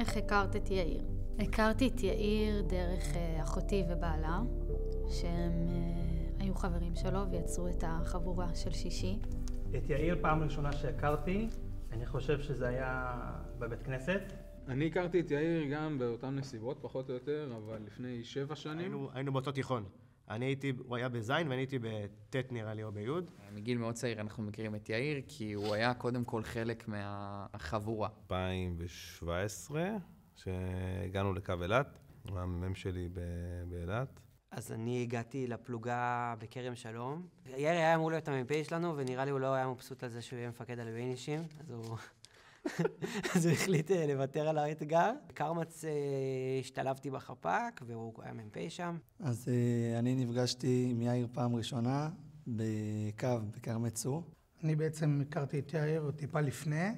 איך הכרת את יאיר? הכרתי את יאיר דרך אחותי ובעלה, שהם היו חברים שלו ויצרו את החבורה של שישי. את יאיר פעם ראשונה שהכרתי, אני חושב שזה היה בבית כנסת. אני הכרתי את יאיר גם באותן נסיבות, פחות או יותר, אבל לפני 7 שנים. היינו באותו תיכון. הוא היה בזין ואני הייתי בט' נראה לי או ביוד. מגיל מאוד צעיר אנחנו מכירים את יאיר, כי הוא היה קודם כל חלק מהחבורה. 2017, שהגענו לקו אילת, הוא המ"מ שלי באילת. אז אני הגעתי לפלוגה בכרם שלום. יאיר היה אמור להיות המ"פ שלנו, ונראה לי הוא לא היה מבסוט על זה שהוא יהיה מפקד על ביינישים, אז הוא החליט לוותר על האתגר. קרמץ השתלבתי בחפ"ק, והוא היה מ"פ שם. אז אני נפגשתי עם יאיר פעם ראשונה בקו בקרמת צור. אני בעצם הכרתי את יאיר טיפה לפני,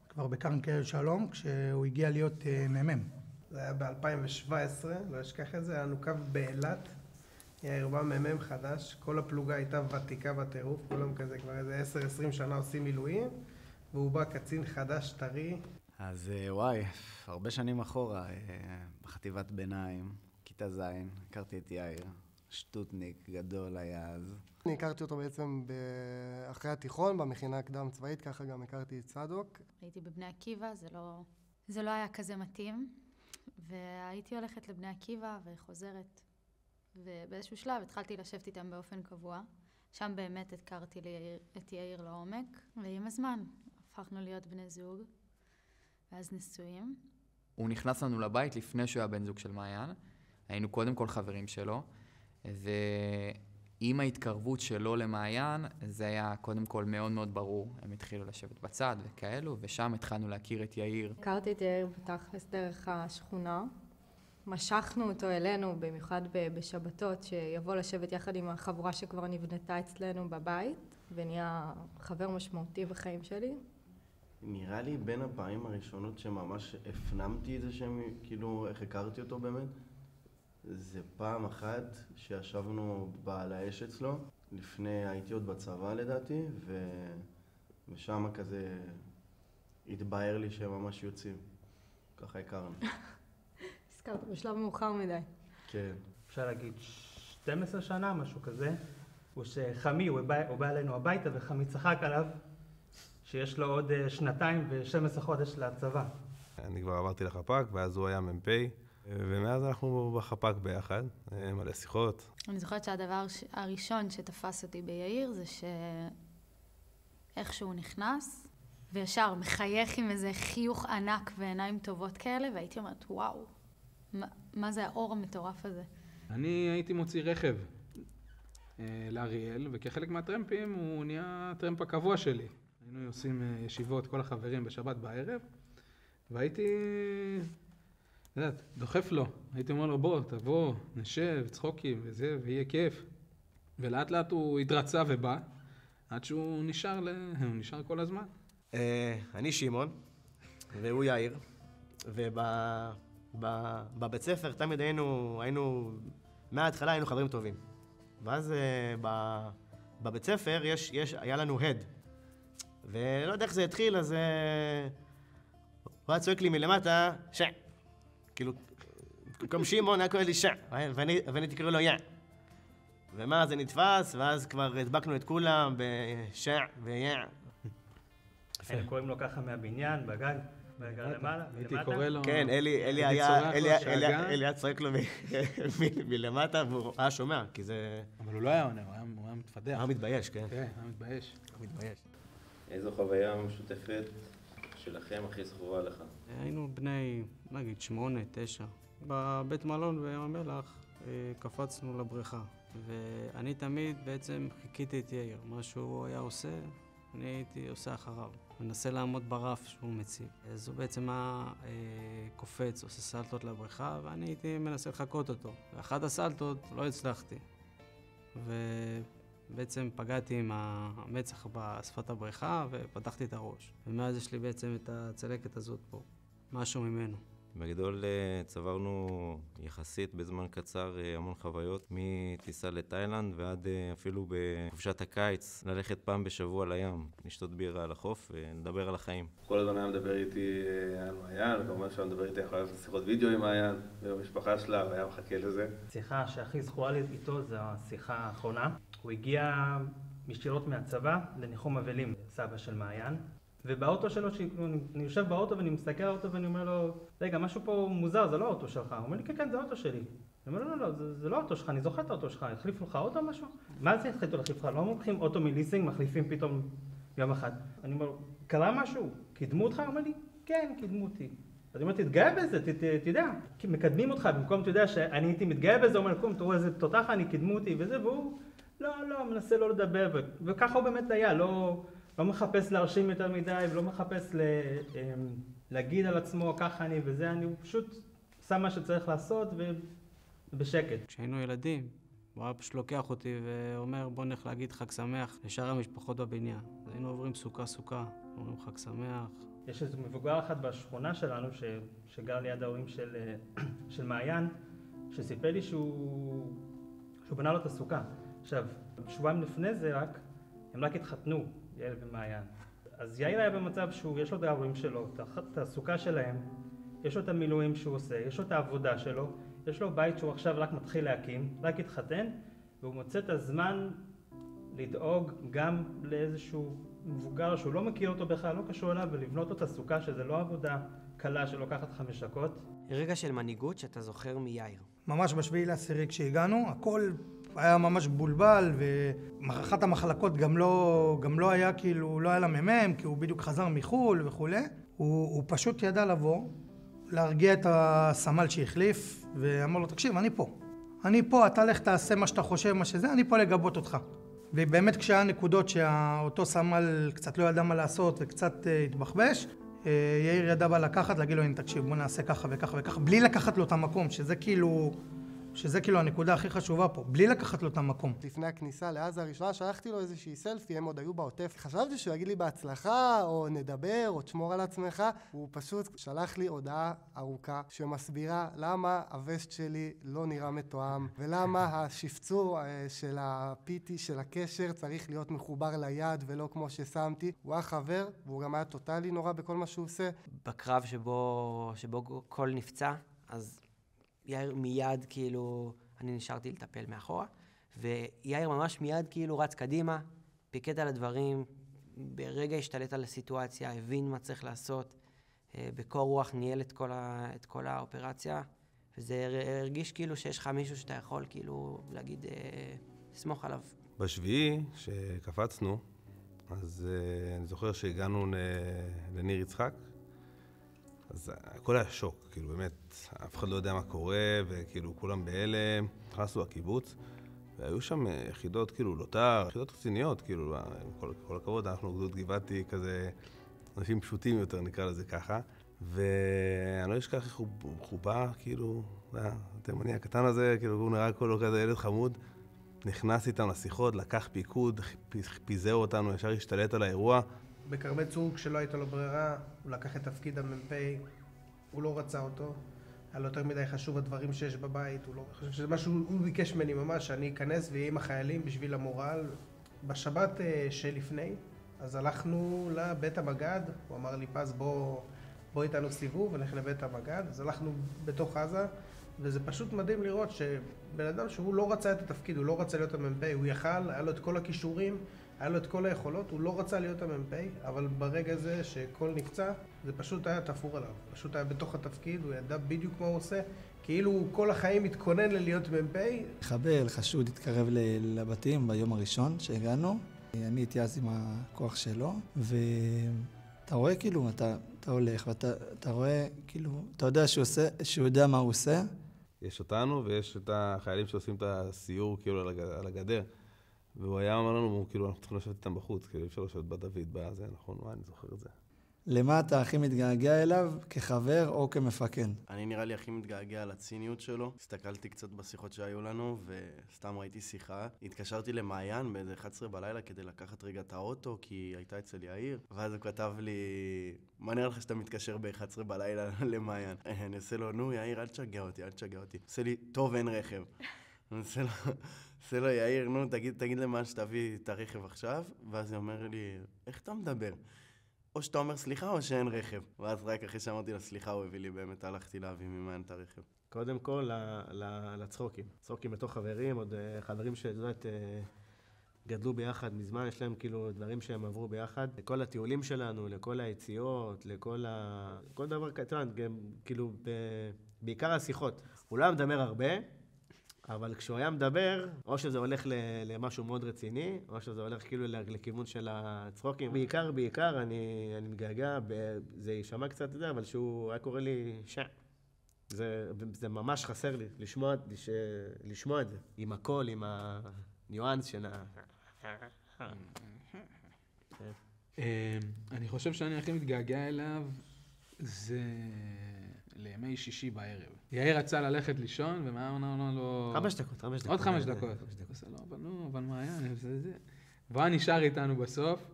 כבר בכרם שלום, כשהוא הגיע להיות מ"מ. זה היה ב-2017, לא אשכח את זה, היה לנו קו באילת. יאיר בא מ"מ חדש, כל הפלוגה הייתה ותיקה בטירוף, כולם כזה כבר איזה 10-20 שנה עושים מילואים, והוא בא קצין חדש, טרי. אז וואי, הרבה שנים אחורה, בחטיבת ביניים, כיתה ז', הכרתי את יאיר, שטוטניק גדול היה אז. אני הכרתי אותו בעצם אחרי התיכון, במכינה הקדם צבאית, ככה גם הכרתי את צדוק. הייתי בבני עקיבא, זה לא היה כזה מתאים, והייתי הולכת לבני עקיבא וחוזרת. ובאיזשהו שלב התחלתי לשבת איתם באופן קבוע. שם באמת הכרתי את יאיר לעומק, ועם הזמן הפכנו להיות בני זוג, ואז נשואים. הוא נכנס לנו לבית לפני שהוא היה בן זוג של מעיין. היינו קודם כל חברים שלו, ועם ההתקרבות שלו למעיין, זה היה קודם כל מאוד מאוד ברור. הם התחילו לשבת בצד וכאלו, ושם התחלנו להכיר את יאיר. הכרתי את יאיר בתכלס דרך השכונה. משכנו אותו אלינו, במיוחד בשבתות, שיבוא לשבת יחד עם החבורה שכבר נבנתה אצלנו בבית, ונהיה חבר משמעותי בחיים שלי. נראה לי בין הפעמים הראשונות שממש הפנמתי את זה שהם, כאילו, איך הכרתי אותו באמת, זה פעם אחת שישבנו בעל האש אצלו, הייתי עוד בצבא לדעתי, ושם כזה התבהר לי שהם ממש יוצאים. ככה הכרנו. הזכרת בשלב מאוחר מדי. כן. אפשר להגיד 12 שנה, משהו כזה. הוא שחמי, הוא בא אלינו הביתה וחמי צחק עליו, שיש לו עוד 2 ו12 חודש לצבא. אני כבר עברתי לחפ"ק, ואז הוא היה מ"פ, ומאז אנחנו בחפ"ק ביחד, מלא שיחות. אני זוכרת שהדבר הראשון שתפס אותי ביאיר זה שאיכשהו נכנס, וישר מחייך עם איזה חיוך ענק ועיניים טובות כאלה, והייתי אומרת, וואו, מה זה האור המטורף הזה? אני הייתי מוציא רכב לאריאל, וכחלק מהטרמפים הוא נהיה הטרמפ הקבוע שלי. היינו עושים ישיבות כל החברים בשבת בערב, והייתי, דוחף לו. הייתי אומר לו, בוא, תבוא, נשב, צחוקים וזה, ויהיה כיף. ולאט לאט הוא התרצה ובא, עד שהוא נשאר כל הזמן. אני שמעון, והוא יאיר, בבית ספר תמיד מההתחלה היינו חברים טובים. ואז בבית ספר היה לנו הד. ולא יודע איך זה התחיל, אז הוא היה צועק לי מלמטה, כאילו, במקום שמעון היה קורא לי ואני הייתי קורא לו יא. ומה זה נתפס, ואז כבר הדבקנו את כולם ויא. היינו קוראים לו ככה מהבניין, בגג למעלה, הייתי קורא לו... כן, אלי היה צועק לו מלמטה, והוא היה שומע, כי זה... אבל הוא לא היה עונה, הוא היה מתפדח. הוא היה מתבייש, כן. כן, היה מתבייש. איזו חוויה משותפת שלכם הכי זכורה לך? היינו בני, נגיד, 8, 9. בבית מלון בים המלח קפצנו לבריכה, ואני תמיד בעצם חיכיתי את יאיר. מה שהוא היה עושה, אני הייתי עושה אחריו. מנסה לעמוד ברף שהוא מציב. אז הוא בעצם היה קופץ, עושה סלטות לבריכה, ואני הייתי מנסה לחכות אותו. ואחת הסלטות לא הצלחתי. ובעצם פגעתי עם המצח בשפת הבריכה ופתחתי את הראש. ומאז יש לי בעצם את הצלקת הזאת פה. משהו ממנו. בגדול צברנו יחסית בזמן קצר המון חוויות, מטיסה לתאילנד ועד אפילו בחופשת הקיץ ללכת פעם בשבוע לים, לשתות בירה על החוף ולדבר על החיים. כל הזמן היה מדבר איתי על מעיין, וכמובן שהוא מדבר איתי יכול לעשות שיחות וידאו עם מעיין ובמשפחה שלה, והיה מחכה לזה. השיחה שהכי זכורה לי איתו זה השיחה האחרונה. הוא הגיע ישירות מהצבא לניחום אבלים, סבא של מעיין. ובאוטו שלו, אני יושב באוטו ואני מסתכל על האוטו ואני אומר לו, רגע, משהו פה מוזר, זה לא האוטו שלך. הוא אומר לי, כן, זה האוטו שלי. אני אומר לו, לא, זה לא האוטו שלך, אני זוכר את האוטו שלך, החליפו לך אוטו או משהו? מה זה החליטו להחליף לך? לא לוקחים אוטו מליסינג, מחליפים פתאום יום אחד. אני אומר, קרה משהו? קידמו אותך? הוא אומר לי, כן, קידמו אותי. אז אני אומר, תתגאה בזה, תדע, כי מקדמים אותך, במקום אתה יודע שאני הייתי מתגאה בזה, הוא אומר, קום, תראו איזה תותח אני, קידמו אותי וזה, והוא לא, מנסה לא לדבר, וככה הוא באמת היה, לא מחפש להרשים יותר מדי, ולא מחפש להגיד על עצמו, ככה אני וזה, אני פשוט שם מה שצריך לעשות ובשקט. כשהיינו ילדים, הוא היה פשוט לוקח אותי ואומר, בוא נלך להגיד חג שמח לשאר המשפחות בבניין. אז היינו עוברים סוכה, אומרים חג שמח. יש איזה מבוגר אחד בשכונה שלנו, שגר ליד ההורים של מעיין, שסיפר לי שהוא בנה לו את הסוכה. עכשיו, שבועיים לפני זה הם רק התחתנו, יעל ומעיין. אז יאיר היה במצב יש לו את ההורים שלו, את הסוכה שלהם, יש לו את המילואים שהוא עושה, יש לו את העבודה שלו, יש לו בית שהוא עכשיו רק מתחיל להקים, רק התחתן, והוא מוצא את הזמן לדאוג גם לאיזשהו מבוגר שהוא לא מכיר אותו בכלל, לא קשור אליו, ולבנות לו את הסוכה, שזה לא עבודה קלה שלוקחת 5 דקות. רגע של מנהיגות שאתה זוכר מיאיר. ממש ב7/10 כשהגענו, הכל היה ממש בולבל, ומערכת המחלקות גם לא היה כאילו, לא היה לה ממם, כי הוא בדיוק חזר מחול וכו'. הוא פשוט ידע לבוא, להרגיע את הסמל שהחליף, ואמר לו, תקשיב, אני פה, אתה לך תעשה מה שאתה חושב, מה שזה, אני פה לגבות אותך. ובאמת כשהיה נקודות שאותו סמל קצת לא ידע מה לעשות וקצת התבחבש, יאיר ידע בה לקחת, להגיד לו, הנה תקשיב, בוא נעשה ככה וככה וככה, בלי לקחת לו את המקום, שזה כאילו הנקודה הכי חשובה פה, בלי לקחת לו את המקום. לפני הכניסה לעזה הראשונה שלחתי לו איזושהי סלפי, הם עוד היו בעוטף. חשבתי שהוא יגיד לי בהצלחה, או נדבר, או תשמור על עצמך. הוא פשוט שלח לי הודעה ארוכה שמסבירה למה הווסט שלי לא נראה מתואם, ולמה השפצור של הפיטי של הקשר צריך להיות מחובר ליד ולא כמו ששמתי. הוא היה חבר, והוא גם היה טוטלי נורא בכל מה שהוא עושה. בקרב שבו כל נפצע, אז יאיר מיד כאילו, אני נשארתי לטפל מאחורה, ויאיר ממש מיד כאילו רץ קדימה, פיקד על הדברים, ברגע השתלט על הסיטואציה, הבין מה צריך לעשות, בקור רוח ניהל את כל האופרציה, וזה הרגיש כאילו שיש לך מישהו שאתה יכול כאילו להגיד, לסמוך עליו. בשביעי שקפצנו, אז אני זוכר שהגענו לניר יצחק, אז הכל היה שוק, כאילו באמת, אף אחד לא יודע מה קורה, וכאילו כולם בהלם. נכנסנו לקיבוץ, והיו שם יחידות כאילו לוטר, יחידות רציניות, כאילו, כל הכבוד, אנחנו גדוד גבעתי כזה, אנשים פשוטים יותר, נקרא לזה ככה, ואני לא אשכח איך הוא בא, כאילו, התימני הקטן הזה, כאילו הוא נראה כל כזה ילד חמוד, נכנס איתם לשיחות, לקח פיקוד, פיזר אותנו, ישר השתלט על האירוע. בכרמי צור, כשלא הייתה לו ברירה, הוא לקח את תפקיד המ"פ, הוא לא רצה אותו, היה לו יותר מדי חשוב הדברים שיש בבית, הוא לא חושב שזה משהו, הוא ביקש ממני ממש, שאני אכנס ויהיה עם החיילים בשביל המורל. בשבת שלפני, אז הלכנו לבית המגד, הוא אמר לי, פז, בוא איתנו סיבוב ונלך לבית המגד, אז הלכנו בתוך עזה, וזה פשוט מדהים לראות שבן אדם שהוא לא רצה את התפקיד, הוא לא רצה להיות המ"פ, הוא יכל, היה לו את כל הכישורים, היה לו את כל היכולות, הוא לא רצה להיות המ"פ, אבל ברגע הזה שכל נפצע, זה פשוט היה תפור עליו. פשוט היה בתוך התפקיד, הוא ידע בדיוק מה הוא עושה, כאילו כל החיים התכונן ללהיות מ"פ. חבל, חשוד, התקרב לבתים ביום הראשון שהגענו. אני הייתי אז עם הכוח שלו, ואתה רואה כאילו, אתה הולך, ואתה רואה כאילו, אתה יודע שהוא יודע מה הוא עושה. יש אותנו ויש את החיילים שעושים את הסיור כאילו על הגדר. והוא היה אומר לנו, כאילו, אנחנו צריכים לשבת איתם בחוץ, כאילו, אפשר לשבת בדוד, בזה, נכון, מה, אני זוכר את זה. למה אתה הכי מתגעגע אליו כחבר או כמפקד? אני נראה לי הכי מתגעגע לציניות שלו. הסתכלתי קצת בשיחות שהיו לנו, וסתם ראיתי שיחה. התקשרתי למעיין באיזה 11 בלילה כדי לקחת רגע את האוטו, כי הייתה אצל יאיר. ואז הוא כתב לי, מה נראה לך שאתה מתקשר ב-11 בלילה למעיין? אני עושה לו, נו יאיר, אל תשגע אותי, אל תשגע אותי. עושה לי, טוב, אין רכב. אני עושה לו, יאיר, נו, תגיד למען שתביא את הרכב עכשיו. ואז הוא אומר לי, איך אתה מדבר? או שאתה אומר סליחה או שאין רכב. ואז רק אחרי שאמרתי לה סליחה, הוא הביא לי באמת, הלכתי להביא ממעיין את הרכב. קודם כל, לצחוקים. צחוקים בתוך חברים, עוד חברים שאת גדלו ביחד מזמן, יש להם כאילו דברים שהם עברו ביחד. לכל הטיולים שלנו, לכל היציאות, כל דבר קטן, כאילו, בעיקר השיחות. הוא לא היה מדבר הרבה, אבל כשהוא היה מדבר, או שזה הולך למשהו מאוד רציני, או שזה הולך כאילו לכיוון של הצחוקים. בעיקר, אני מתגעגע, זה יישמע קצת את זה, אבל שהוא היה קורא לי זה ממש חסר לי, לשמוע את זה. עם הקול, עם הניואנס של אני חושב שאני הכי מתגעגע אליו, זה לימי שישי בערב. יאיר רצה ללכת לישון, ומה אמרנו לו? 5 דקות. עוד 5 דקות. אבל מעיין, זה. והוא נשאר איתנו בסוף,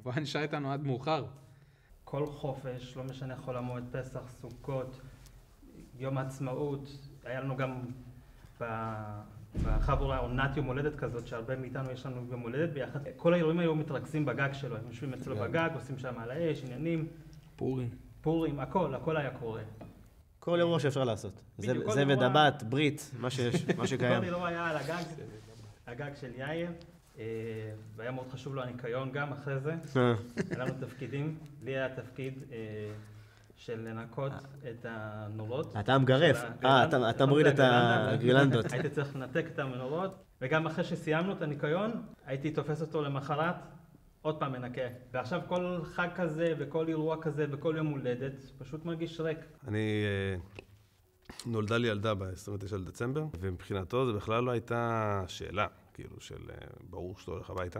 והוא נשאר איתנו עד מאוחר. כל חופש, לא משנה חול המועד, פסח, סוכות, יום העצמאות, היה לנו גם בחבורה עונת יום הולדת כזאת, שהרבה מאיתנו יש לנו יום הולדת ביחד. כל האירועים היו מתרכזים בגג שלו, הם יושבים אצלו בגג, עושים שם על האש, עניינים. פורים, הכל היה קורה. כל אירוע שאפשר לעשות. זה ודבת, ברית, מה שקיים. כל אירוע היה על הגג של יאיר, והיה מאוד חשוב לו הניקיון גם אחרי זה. היה לנו תפקידים, לי היה תפקיד של לנקות את הנורות. אתה מגרף, אתה מוריד את הגרילנדות. הייתי צריך לנתק את המנורות, וגם אחרי שסיימנו את הניקיון, הייתי תופס אותו למחרת, עוד פעם מנקה. ועכשיו כל חג כזה וכל אירוע כזה וכל יום הולדת פשוט מרגיש ריק. נולדה לי ילדה ב-29 לדצמבר, ומבחינתו זה בכלל לא הייתה שאלה, כאילו של ברור שאתה הולך הביתה.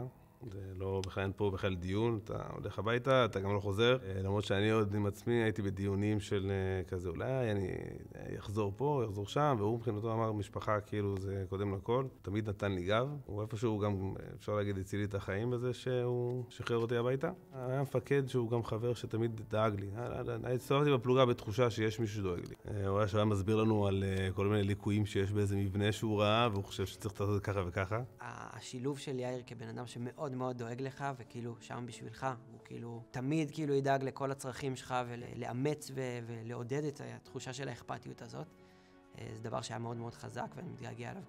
זה לא, בכלל אין פה בכלל דיון, אתה הולך הביתה, אתה גם לא חוזר. למרות שאני עוד עם עצמי הייתי בדיונים של כזה, אולי אני אחזור פה, אחזור שם, והוא מבחינתו אמר, משפחה כאילו זה קודם לכל. תמיד נתן לי גב, הוא איפשהו גם, אפשר להגיד, הציל לי את החיים בזה שהוא שחרר אותי הביתה. היה מפקד שהוא גם חבר שתמיד דאג לי. הסתובבתי בפלוגה בתחושה שיש מישהו שדואג לי. הוא היה מסביר לנו על כל מיני ליקויים שיש באיזה מבנה שהוא ראה, והוא חושב שצריך לעשות ככה וככה. השילוב של יאיר כבן אדם שמאוד מאוד דואג לך, וכאילו שם בשבילך, הוא כאילו תמיד כאילו ידאג לכל הצרכים שלך, ולאמץ ולעודד את התחושה של האכפתיות הזאת. זה דבר שהיה מאוד מאוד חזק, ואני מתגעגע עליו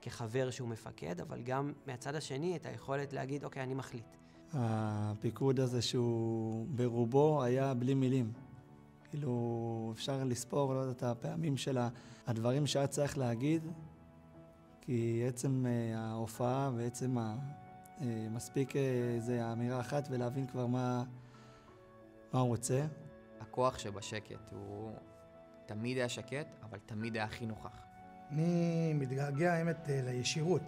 כחבר שהוא מפקד, אבל גם מהצד השני את היכולת להגיד, אוקיי, אני מחליט. הפיקוד הזה שהוא ברובו היה בלי מילים. כאילו אפשר לספור, לא יודעת, הפעמים של הדברים שהיה צריך להגיד, כי עצם ההופעה ועצם מספיק איזו אמירה אחת ולהבין כבר מה הוא רוצה. הכוח שבשקט, הוא תמיד היה שקט, אבל תמיד היה הכי נוכח. אני מתגעגע האמת לישירות.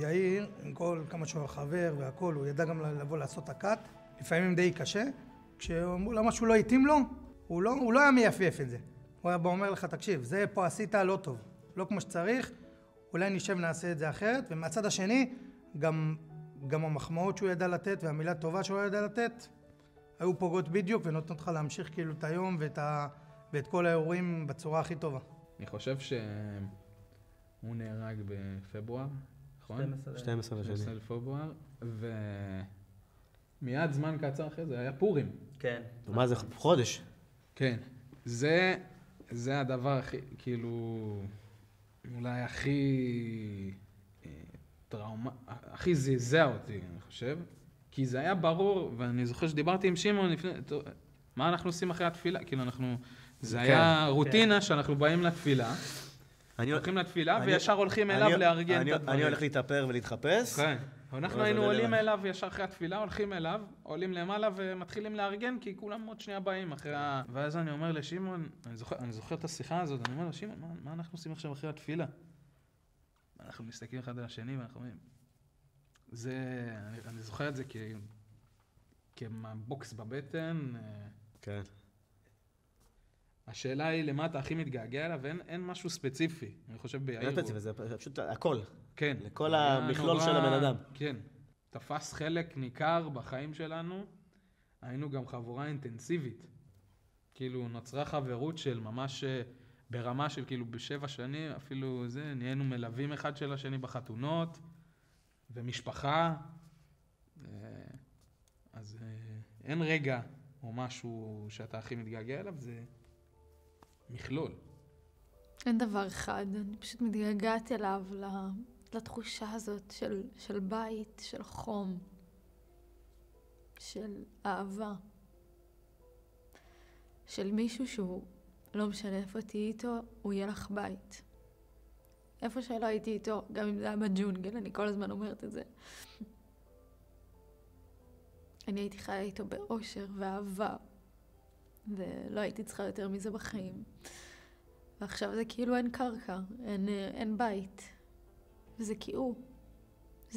יאיר, עם כל כמה שהוא חבר והכל, הוא ידע גם לבוא לעשות הקאט, לפעמים די קשה. כשאמרו לה משהו לא התאים לו, הוא לא היה מייפייף את זה. הוא היה אומר לך, תקשיב, זה פה עשית לא טוב, לא כמו שצריך, אולי נשב נעשה את זה אחרת, ומהצד השני, גם המחמאות שהוא ידע לתת והמילה טובה שהוא ידע לתת, היו פוגעות בדיוק ונותנות לך להמשיך כאילו את היום ואת כל האירועים בצורה הכי טובה. אני חושב שהוא נהרג בפברואר, נכון? 12 לפברואר, ומיד זמן קצר אחרי זה היה פורים. כן. מה זה? חודש. כן. זה הדבר הכי, כאילו, אולי הכי זעזע אותי, אני חושב. כי זה היה ברור, ואני זוכר שדיברתי עם שמעון לפני, מה אנחנו עושים אחרי התפילה? כאילו זה היה רוטינה שאנחנו באים לתפילה, הולכים לתפילה וישר הולכים אליו לארגן את הדברים. אני הולך להתאפר ולהתחפש. כן. אנחנו היינו עולים אליו ישר אחרי התפילה, הולכים אליו, עולים למעלה ומתחילים לארגן, כי כולם עוד שנייה באים אחרי ואז אני אומר לשמעון, אני זוכר את השיחה הזאת, אני אומר לו, שמעון, מה אנחנו עושים עכשיו אחרי התפילה? אנחנו מסתכלים אחד על השני ואנחנו אומרים, אני זוכר את זה כבוקס בבטן. כן. השאלה היא למה אתה הכי מתגעגע אליו, ואין משהו ספציפי. אני חושב ביאיר... זה פשוט הכל. כן. לכל המכלול של הבן אדם. כן. תפס חלק ניכר בחיים שלנו. היינו גם חבורה אינטנסיבית. כאילו נוצרה חברות של ממש ברמה של כאילו ב7 שנים, אפילו זה, נהיינו מלווים אחד של השני בחתונות, ומשפחה. אז אין רגע או משהו שאתה הכי מתגעגע אליו, זה מכלול. אין דבר אחד, אני פשוט מתגעגעת אליו, לתחושה הזאת של בית, של חום, של אהבה, של מישהו שהוא לא משנה איפה תהיי איתו, הוא יהיה לך בית. איפה שלא הייתי איתו, גם אם זה היה בג'ונגל, אני כל הזמן אומרת את זה. אני הייתי חיה איתו באושר ואהבה, ולא הייתי צריכה יותר מזה בחיים. ועכשיו זה כאילו אין קרקע, אין בית. וזה כי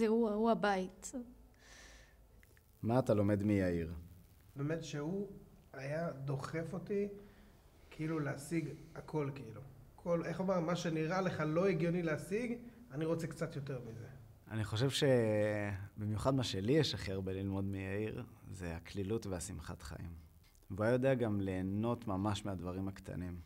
הוא הבית. מה אתה לומד מיאיר? באמת שהוא היה דוחף אותי כאילו להשיג הכל כאילו. איך אומר, מה שנראה לך לא הגיוני להשיג, אני רוצה קצת יותר מזה. אני חושב שבמיוחד מה שלי יש הכי הרבה ללמוד מיאיר, זה הכלילות והשמחת חיים. והוא יודע גם ליהנות ממש מהדברים הקטנים.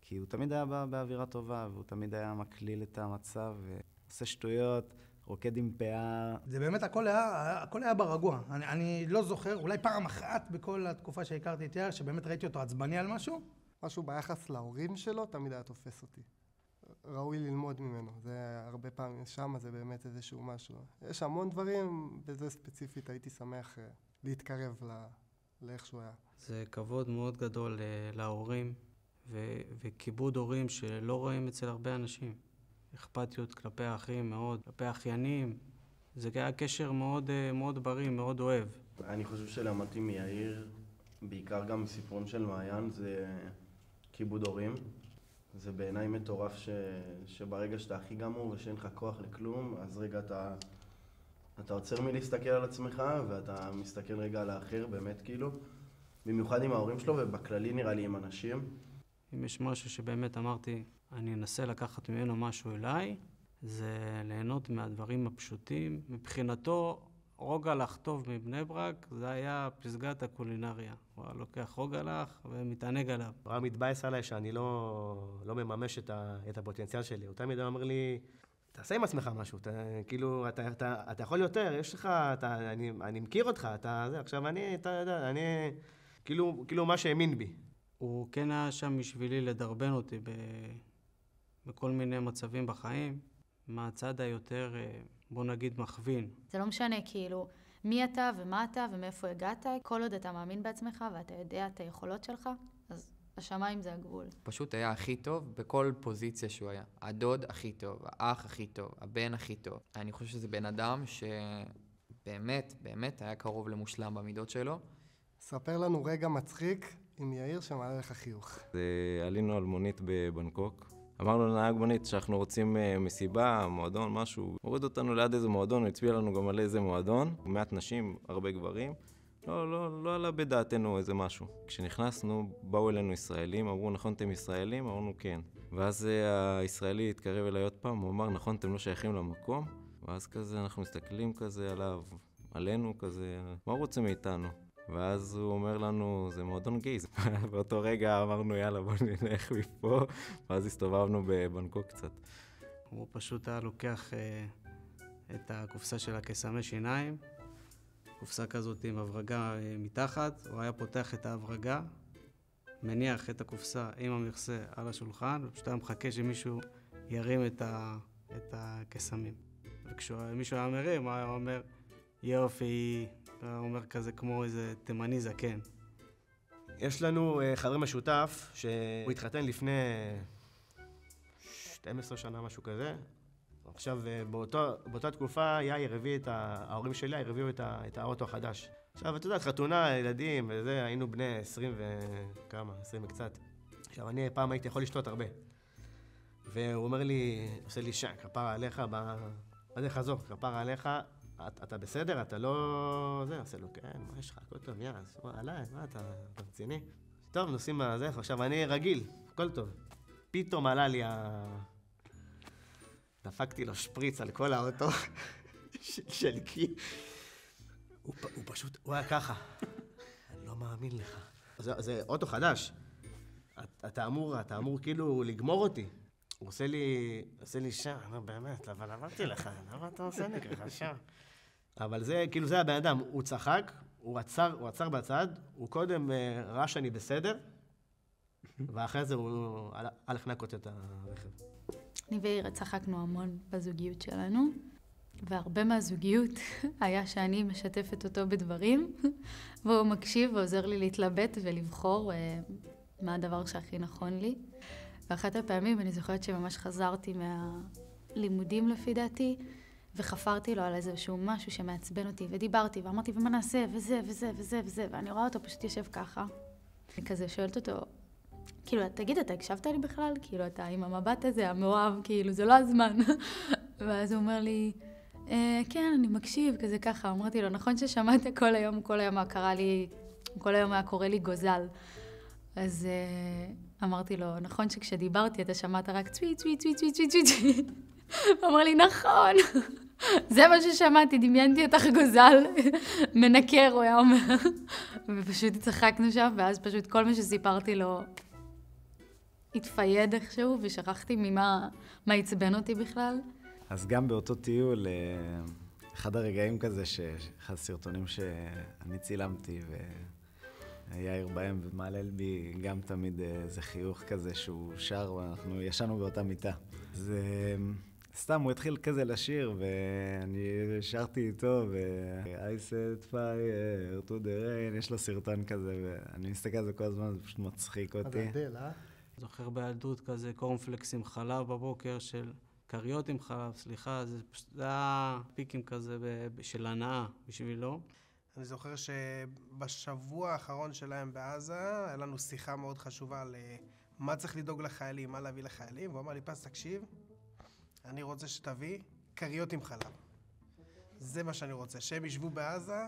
כי הוא תמיד היה באווירה טובה, והוא תמיד היה מקליל את המצב, ועושה שטויות, רוקד עם פאה. זה באמת, הכל היה ברגוע. אני לא זוכר, אולי פעם אחת בכל התקופה שהכרתי את יאיר, שבאמת ראיתי אותו עצבני על משהו. משהו ביחס להורים שלו תמיד היה תופס אותי. ראוי ללמוד ממנו. זה הרבה פעמים, שם זה באמת איזשהו משהו. יש המון דברים, בזה ספציפית הייתי שמח להתקרב לאיך שהוא היה. זה כבוד מאוד גדול להורים, וכיבוד הורים שלא רואים אצל הרבה אנשים. אכפתיות כלפי האחים מאוד, כלפי האחיינים. זה היה קשר מאוד, מאוד בריא, מאוד אוהב. אני חושב שלמדתי מיאיר, בעיקר גם מסיפורים של מעיין, זה כיבוד הורים. זה בעיניי מטורף שברגע שאתה הכי גמור ושאין לך כוח לכלום, אז רגע אתה עוצר מלהסתכל על עצמך, ואתה מסתכל רגע על האחר, באמת כאילו. במיוחד עם ההורים שלו, ובכללי נראה לי עם אנשים. אם יש משהו שבאמת אמרתי, אני אנסה לקחת ממנו משהו אליי, זה ליהנות מהדברים הפשוטים. מבחינתו, רוגלח טוב מבני ברק, זה היה פסגת הקולינריה. הוא היה לוקח רוגלח ומתענג עליו. הוא היה מתבאס עליי שאני לא מממש את הפוטנציאל שלי. הוא תמיד אומר לי, תעשה עם עצמך משהו, כאילו, אתה יכול יותר, יש לך, אני מכיר אותך, עכשיו אני כאילו מה שהאמין בי. הוא כן היה שם בשבילי לדרבן אותי בכל מיני מצבים בחיים, מהצד היותר, בוא נגיד, מכווין. זה לא משנה, כאילו, מי אתה ומה אתה ומאיפה הגעת, כל עוד אתה מאמין בעצמך ואתה יודע את היכולות שלך, אז השמיים זה הגבול. פשוט היה הכי טוב בכל פוזיציה שהוא היה. הדוד הכי טוב, האח הכי טוב, הבן הכי טוב. אני חושב שזה בן אדם שבאמת, באמת היה קרוב למושלם במידות שלו. ספר לנו רגע מצחיק עם יאיר שמעלה לך חיוך. עלינו על מונית בבנקוק. אמרנו לנהג מונית שאנחנו רוצים מסיבה, מועדון, משהו. הוריד אותנו ליד איזה מועדון, הוא הצביע לנו גם על איזה מועדון. מעט נשים, הרבה גברים. לא עלה בדעתנו איזה משהו. כשנכנסנו, באו אלינו ישראלים, אמרו, נכון, אתם ישראלים? אמרנו, כן. ואז הישראלי התקרב אליי עוד פעם, הוא אמר, נכון, אתם לא שייכים למקום? ואז כזה, אנחנו מסתכלים כזה עליו, עלינו כזה, מה הוא רוצה מאיתנו? ואז הוא אומר לנו, זה מועדון גייז. באותו רגע אמרנו, יאללה, בוא נלך מפה, ואז הסתובבנו בבנקוק קצת. הוא פשוט היה לוקח את הקופסה של הקסמי שיניים, קופסה כזאת עם הברגה מתחת, הוא היה פותח את ההברגה, מניח את הקופסה עם המכסה על השולחן, ופשוט היה מחכה שמישהו ירים את הקסמים. וכשמישהו היה מרים, הוא היה אומר, יופי, הוא אומר כזה כמו איזה תימני זקן. יש לנו חבר משותף שהוא התחתן לפני 12 שנה, משהו כזה. עכשיו, באותה תקופה, ההורים שלי הביאו את האוטו החדש. עכשיו, אתה יודע, חתונה, ילדים וזה, היינו בני 20 וכמה, 20 וקצת. עכשיו, אני פעם הייתי יכול לשתות הרבה. והוא אומר לי, עושה לי כפרה עליך, מה זה חזור, כפרה עליך, אתה בסדר? אתה לא... זה, עושה לו, כן, מה יש לך? הכל טוב, יאללה, עליי, מה אתה רציני? טוב, נוסעים בזה, עכשיו אני רגיל, הכל טוב. פתאום עלה לי דפקתי לו שפריץ על כל האוטו של קי. הוא פשוט, הוא היה ככה. אני לא מאמין לך. זה אוטו חדש. אתה אמור כאילו לגמור אותי. הוא עושה לי שם, לא באמת, אבל אמרתי לך, למה אתה עושה לי ככה שם? אבל זה, כאילו זה הבן אדם, הוא צחק, הוא עצר בצד, הוא קודם ראה שאני בסדר, ואחרי זה הוא הלך לנקות את הרכב. אני ואירה צחקנו המון בזוגיות שלנו, והרבה מהזוגיות היה שאני משתפת אותו בדברים, והוא מקשיב ועוזר לי להתלבט ולבחור מה הדבר שהכי נכון לי. ואחת הפעמים אני זוכרת שממש חזרתי מהלימודים לפי דעתי, וחפרתי לו על איזשהו משהו שמעצבן אותי, ודיברתי ואמרתי ומה נעשה וזה וזה וזה וזה, ואני רואה אותו פשוט יושב ככה. אני כזה שואלת אותו, כאילו, תגיד, אתה הקשבת לי בכלל? כאילו, אתה עם המבט הזה, המאוהב, כאילו, זה לא הזמן. ואז הוא אומר לי, כן, אני מקשיב, כזה ככה. אמרתי לו, נכון ששמעת כל היום היה קורא לי גוזל. אז אמרתי לו, נכון שכשדיברתי אתה שמעת רק צוי, צוי, צוי, צוי, צוי, צוי. הוא אמר לי, נכון. זה מה ששמעתי, דמיינתי אותך גוזל, מנקר, הוא היה אומר. ופשוט צחקנו שם, ואז פשוט כל מה שסיפרתי לו התפייד איכשהו, ושכחתי ממה עצבן אותי בכלל. אז גם באותו טיול, אחד הרגעים כזה, אחד הסרטונים שאני צילמתי, ויאיר בהם ומעלה בי גם תמיד איזה חיוך כזה שהוא שר, ואנחנו ישנו באותה מיטה. זה סתם, הוא התחיל כזה לשיר, ואני שרתי איתו, I set fire to the rain, יש לו סרטון כזה, ואני מסתכל על זה כל הזמן, זה פשוט מצחיק אותי. זוכר בילדות כזה קורנפלקס עם חלב בבוקר, של קריות עם חלב, סליחה, זה היה פיקים כזה של הנאה בשבילו. אני זוכר שבשבוע האחרון שלהם בעזה, היה לנו שיחה מאוד חשובה על מה צריך לדאוג לחיילים, מה להביא לחיילים, והוא אמר לי, פס, תקשיב, אני רוצה שתביא קריות עם חלב. זה מה שאני רוצה, שהם ישבו בעזה,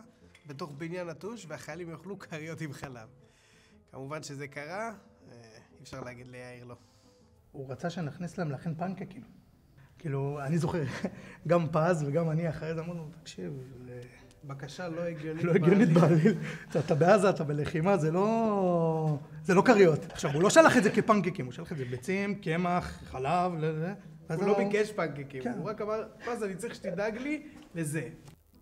בתוך בניין נטוש, והחיילים יאכלו קריות עם חלב. כמובן שזה קרה, אי אפשר להגיד ליאיר לא. הוא רצה שנכניס להם להכין פנקקים. כאילו, אני זוכר, גם פז וגם אני אחרי זה אמרנו, תקשיב, בקשה לא הגיונית. לא הגיונית בעליל. אתה בעזה, אתה בלחימה, זה לא קריות. עכשיו, הוא לא שלח את זה כפנקקים, הוא שלח את זה ביצים, קמח, חלב, הוא לא ביקש פנקקים, הוא רק אמר, פז, אני צריך שתדאג לי לזה.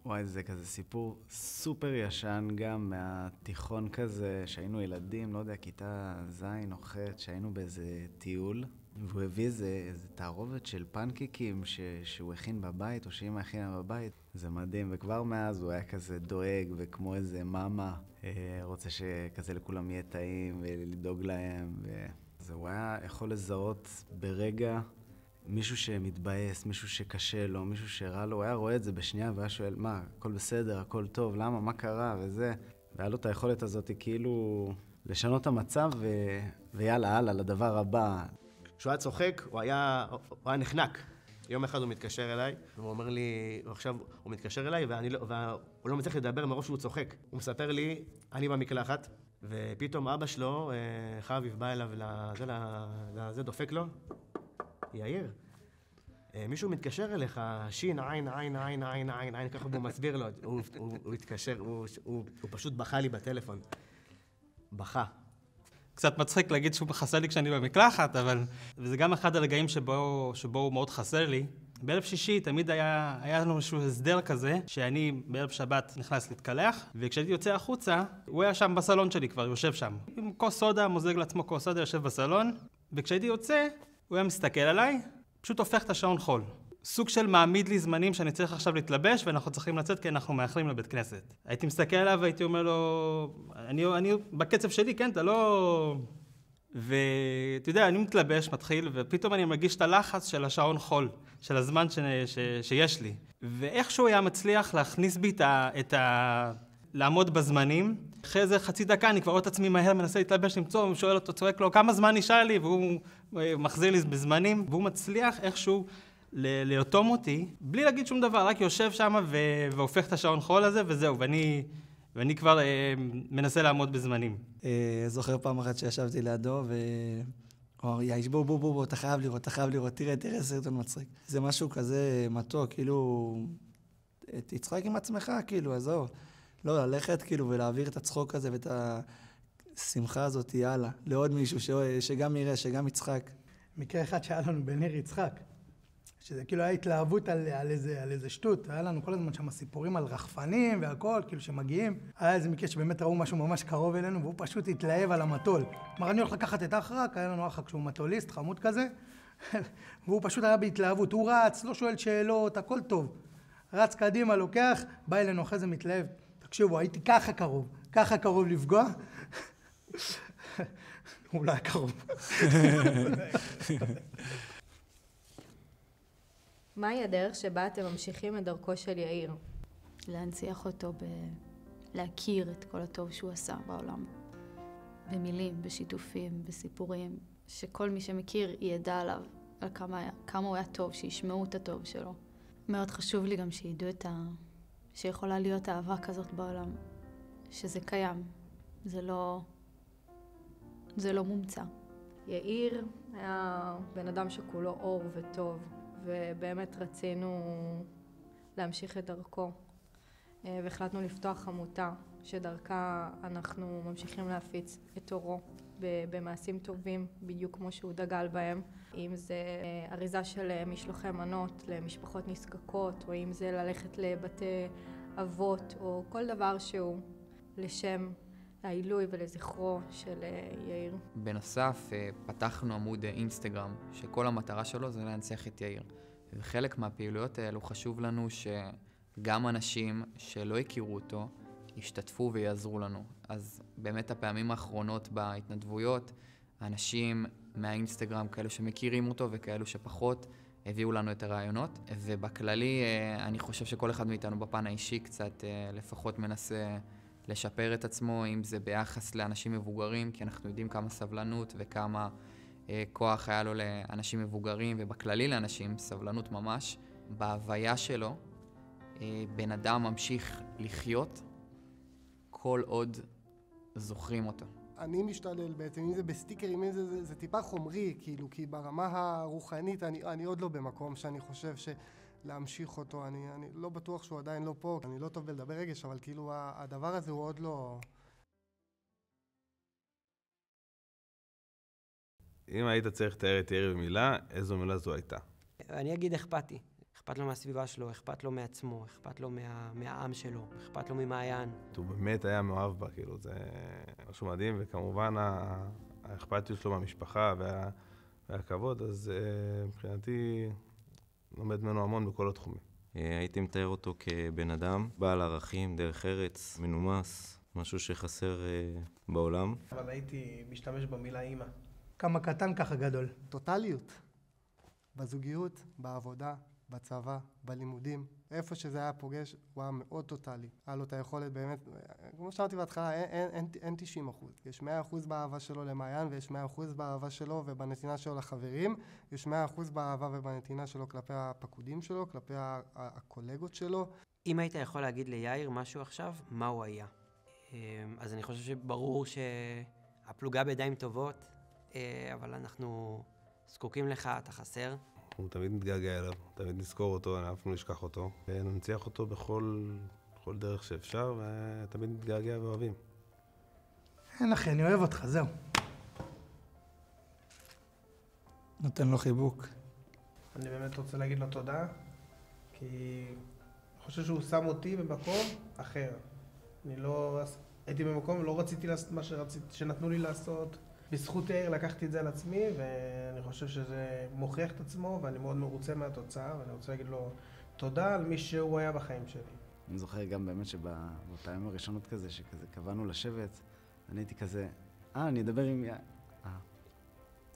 וואי, זה כזה סיפור סופר ישן גם מהתיכון כזה, שהיינו ילדים, לא יודע, כיתה זין או ח' שהיינו באיזה טיול, והוא הביא איזה תערובת של פנקיקים שהוא הכין בבית, או שאמא הכינה בבית. זה מדהים, וכבר מאז הוא היה כזה דואג, וכמו איזה מאמה, רוצה שכזה לכולם יהיה טעים ולדאוג להם. הוא היה יכול לזהות ברגע מישהו שמתבאס, מישהו שקשה לו, מישהו שרע לו, הוא היה רואה את זה בשנייה והיה שואל, מה, הכל בסדר, הכל טוב, למה, מה קרה וזה. והיה לו את היכולת הזאת כאילו לשנות את המצב ויאללה, הלאה, לדבר הבא. כשהוא היה צוחק, הוא היה נחנק. יום אחד הוא מתקשר אליי, והוא אומר לי, עכשיו הוא מתקשר אליי, והוא לא מצליח לדבר מרוב שהוא צוחק. הוא מספר לי, אני במקלחת, ופתאום אבא שלו, חביב, בא אליו לזה, דופק לו. יאיר, מישהו מתקשר אליך, שין, עין, עין, עין, עין, עין, עין, ככה הוא מסביר לו, הוא התקשר, הוא פשוט בכה לי בטלפון. בכה. קצת מצחיק להגיד שהוא חסר לי כשאני במקלחת, אבל... וזה גם אחד הרגעים שבו הוא מאוד חסר לי. בערב שישי תמיד היה לנו איזשהו הסדר כזה, שאני בערב שבת נכנס להתקלח, וכשהייתי יוצא החוצה, הוא היה שם בסלון שלי כבר, יושב שם. עם כוס סודה, מוזג לעצמו כוס סודה, יושב בסלון, וכשהייתי יוצא, הוא היה מסתכל עליי, פשוט הופך את השעון חול. סוג של מעמיד לי זמנים שאני צריך עכשיו להתלבש, ואנחנו צריכים לצאת כי אנחנו מאחלים לבית כנסת. הייתי מסתכל עליו והייתי אומר לו, אני בקצב שלי, כן, אתה לא... ואתה יודע, אני מתלבש, מתחיל, ופתאום אני מרגיש את הלחץ של השעון של הזמן שיש לי. ואיכשהו היה מצליח להכניס בי לעמוד בזמנים. אחרי איזה חצי דקה אני כבר רואה את עצמי מהר, מנסה להתלבש, למצוא, הוא שואל אותו, צועק לו, כמה זמן נשאר לי? והוא מחזיר לי בזמנים, והוא מצליח איכשהו לאטום אותי, בלי להגיד שום דבר, רק יושב שם והופך את השעון חול הזה, וזהו, ואני כבר מנסה לעמוד בזמנים. זוכר פעם אחת שישבתי לידו, הוא אמר, יאיש, בוא, אתה חייב לראות, תראה סרטון מצחיק. זה משהו כזה מתוק, כאילו, תצחק עם עצמך, כאילו, עזוב. לא, ללכת, כאילו, ולהעביר את הצחוק הזה ואת השמחה הזאת, יאללה, לעוד מישהו שגם יראה, שגם יצחק. מקרה אחד שהיה לנו בניר יצחק, שזה כאילו היה התלהבות על איזה שטות, היה לנו כל הזמן שם סיפורים על רחפנים והכל, כאילו שמגיעים. היה איזה מקרה שבאמת ראו משהו ממש קרוב אלינו, והוא פשוט התלהב על המטול. כלומר, אני הולך לקחת את אחרק, היה לנו אחרק שהוא מטוליסט, חמוד כזה, והוא פשוט היה בהתלהבות, הוא רץ, לא שואל שאלות, הכל טוב. רץ קדימה, לוקח, בא אלינו אחרי זה מתלהב. תקשיבו, הייתי ככה קרוב לפגוע. הוא לא היה קרוב. מהי הדרך שבה אתם ממשיכים את דרכו של יאיר? להנציח אותו להכיר את כל הטוב שהוא עשה בעולם. במילים, בשיתופים, בסיפורים, שכל מי שמכיר ידע עליו, על כמה הוא היה טוב, שישמעו את הטוב שלו. מאוד חשוב לי גם שידעו שיכולה להיות אהבה כזאת בעולם, שזה קיים, זה לא מומצא. יאיר היה בן אדם שכולו אור וטוב, ובאמת רצינו להמשיך את דרכו, והחלטנו לפתוח עמותה שדרכה אנחנו ממשיכים להפיץ את אורו במעשים טובים, בדיוק כמו שהוא דגל בהם. אם זה אריזה של משלוחי מנות למשפחות נזקקות, או אם זה ללכת לבתי אבות, או כל דבר שהוא לשם העילוי ולזכרו של יאיר. בנוסף, פתחנו עמוד אינסטגרם, שכל המטרה שלו זה להנציח את יאיר. וחלק מהפעילויות האלו חשוב לנו שגם אנשים שלא הכירו אותו, ישתתפו ויעזרו לנו. אז באמת הפעמים האחרונות בהתנדבויות, אנשים מהאינסטגרם, כאלו שמכירים אותו וכאלו שפחות, הביאו לנו את הרעיונות. ובכללי, אני חושב שכל אחד מאיתנו בפן האישי קצת לפחות מנסה לשפר את עצמו, אם זה ביחס לאנשים מבוגרים, כי אנחנו יודעים כמה סבלנות וכמה כוח היה לו לאנשים מבוגרים, ובכללי לאנשים, סבלנות ממש. בהוויה שלו, בן אדם ממשיך לחיות כל עוד זוכרים אותו. אני משתלל בעצם, אם זה בסטיקרים, אם זה טיפה חומרי, כאילו, כי ברמה הרוחנית אני עוד לא במקום שאני חושב להמשיך אותו, אני לא בטוח שהוא עדיין לא פה, אני לא טוב בלדבר רגש, אבל כאילו הדבר הזה הוא עוד לא... אם היית צריך לתאר את יאיר במילה, איזו מילה זו הייתה? אני אגיד אכפתי. אכפת לו מהסביבה שלו, אכפת לו מעצמו, אכפת לו מהעם שלו, אכפת לו ממעיין. הוא באמת היה מאוהב בה, כאילו, זה משהו מדהים, וכמובן האכפתיות שלו מהמשפחה והכבוד, אז מבחינתי לומד ממנו המון בכל התחומים. הייתי מתאר אותו כבן אדם, בעל ערכים, דרך ארץ, מנומס, משהו שחסר בעולם. אבל הייתי משתמש במילה אימא. כמה קטן ככה גדול. טוטליות. בזוגיות, בעבודה, בצבא, בלימודים. איפה שזה היה פוגש, הוא היה מאוד טוטלי. היה לו את היכולת באמת, כמו שאמרתי בהתחלה, אין 90%. יש 100% באהבה שלו למעיין, ויש 100% באהבה שלו ובנתינה שלו לחברים. יש 100% באהבה ובנתינה שלו כלפי הפקודים שלו, כלפי הקולגות שלו. אם היית יכול להגיד ליאיר משהו עכשיו, מה הוא היה? אז אני חושב שברור שהפלוגה בידיים טובות, אבל אנחנו זקוקים לך, אתה חסר. אנחנו תמיד נתגעגע אליו, תמיד נזכור אותו, אף פעם לא נשכח אותו, וננציח אותו בכל דרך שאפשר, ותמיד נתגעגע ואוהבים. אין אחי, אני אוהב אותך, זהו. נותן לו חיבוק. אני באמת רוצה להגיד לו תודה, כי אני חושב שהוא שם אותי במקום אחר. אני לא... הייתי במקום ולא רציתי לעשות מה שנתנו לי לעשות. בזכות יאיר לקחתי את זה על עצמי, ואני חושב שזה מוכיח את עצמו, ואני מאוד מרוצה מהתוצאה, ואני רוצה להגיד לו תודה על מי שהוא היה בחיים שלי. אני זוכר גם באמת שבפעמים הראשונות כזה, שכזה קבענו לשבת, אני הייתי כזה, אני אדבר עם יאיר.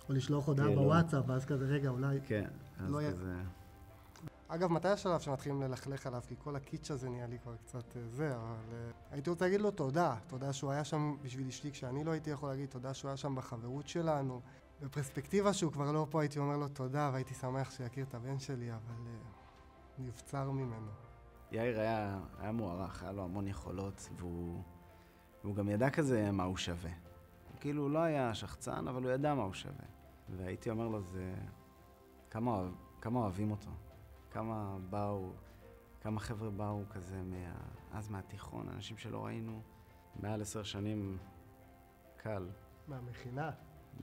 או לשלוח הודעה בוואטסאפ, ואז כזה רגע, אולי... כן, אז כזה... אגב, מתי השלב שמתחילים ללכלך עליו? כי כל הקיץ' הזה נהיה לי כבר קצת זה, אבל הייתי רוצה להגיד לו תודה. תודה שהוא היה שם בשביל אשתי כשאני לא הייתי יכול להגיד, תודה שהוא היה שם בחברות שלנו. בפרספקטיבה שהוא כבר לא פה, הייתי אומר לו תודה, והייתי שמח שיכיר את הבן שלי, אבל נבצר ממנו. יאיר היה מוערך, היה לו המון יכולות, והוא גם ידע כזה מה הוא שווה. הוא כאילו לא היה שחצן, אבל הוא ידע מה הוא שווה. והייתי אומר לו, זה... כמה אוהבים אותו. כמה חבר'ה באו כזה אז מהתיכון, אנשים שלא ראינו מעל 10 שנים קל. מהמכינה.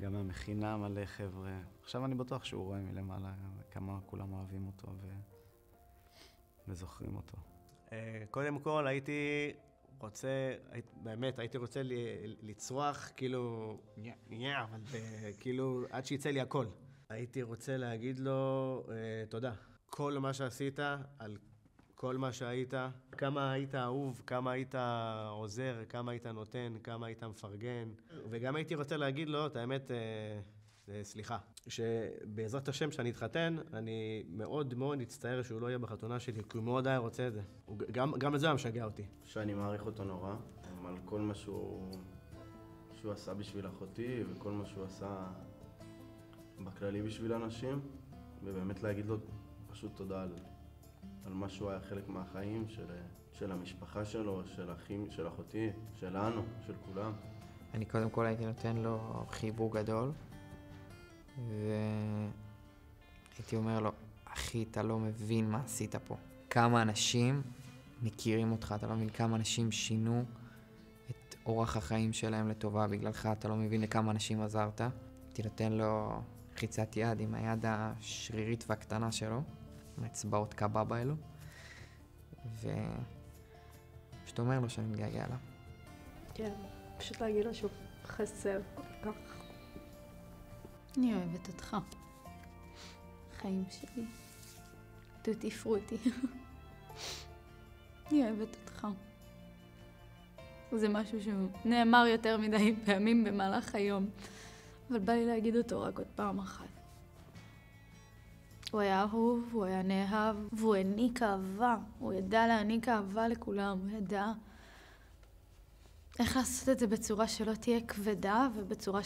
גם מהמכינה מלא חבר'ה. עכשיו אני בטוח שהוא רואה מלמעלה כמה כולם אוהבים אותו וזוכרים אותו. קודם כל הייתי רוצה לצרוח כאילו, אבל כאילו עד שיצא לי הכל. הייתי רוצה להגיד לו תודה. כל מה שעשית, על כל מה שהיית, כמה היית אהוב, כמה היית עוזר, כמה היית נותן, כמה היית מפרגן. וגם הייתי רוצה להגיד לו, את האמת, סליחה, שבעזרת השם שאני אתחתן, אני מאוד מאוד אצטער שהוא לא יהיה בחתונה שלי, כי הוא מאוד היה רוצה את זה. גם לזה הוא משגע אותי. שאני מעריך אותו נורא, על כל מה שהוא עשה בשביל אחותי, וכל מה שהוא עשה בכללי בשביל אנשים, ובאמת להגיד לו פשוט תודה על מה שהוא היה חלק מהחיים של המשפחה שלו, של אחים, של אחותי, שלנו, של כולם. אני קודם כל הייתי נותן לו חיבוק גדול, והייתי אומר לו, אחי, אתה לא מבין מה עשית פה. כמה אנשים מכירים אותך, אתה לא מבין כמה אנשים שינו את אורח החיים שלהם לטובה בגללך, אתה לא מבין לכמה אנשים עזרת. הייתי נותן לו חיצת יד עם היד השרירית והקטנה שלו, עם האצבעות קבבה אלו, ופשוט אומר לו שאני מתגעגע אליו. כן, פשוט להגיד לו שהוא חסר כל כך. אני אוהבת אותך. חיים שלי. טוטי פרוטי. אני אוהבת אותך. זה משהו שהוא נאמר יותר מדי פעמים במהלך היום, אבל בא לי להגיד אותו רק עוד פעם אחת. הוא היה אהוב, הוא היה נאהב, והוא העניק אהבה. הוא ידע להעניק אהבה לכולם, הוא ידע איך לעשות את זה בצורה שלא תהיה כבדה, ובצורה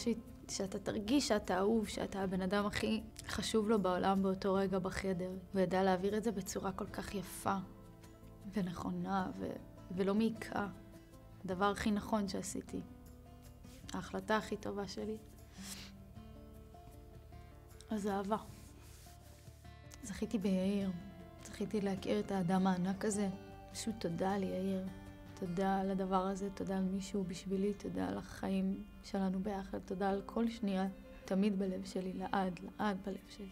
שאתה תרגיש שאתה אהוב, שאתה הבן אדם הכי חשוב לו בעולם באותו רגע בחדר. הוא ידע להעביר את זה בצורה כל כך יפה ונכונה ולא מעיקה. הדבר הכי נכון שעשיתי. ההחלטה הכי טובה שלי. אז אהבה. זכיתי ביאיר. זכיתי להכיר את האדם הענק הזה. פשוט תודה לי, יאיר. תודה על הדבר הזה, תודה על מישהו בשבילי, תודה על החיים שלנו ביחד, תודה על כל שנייה, תמיד בלב שלי, לעד בלב שלי.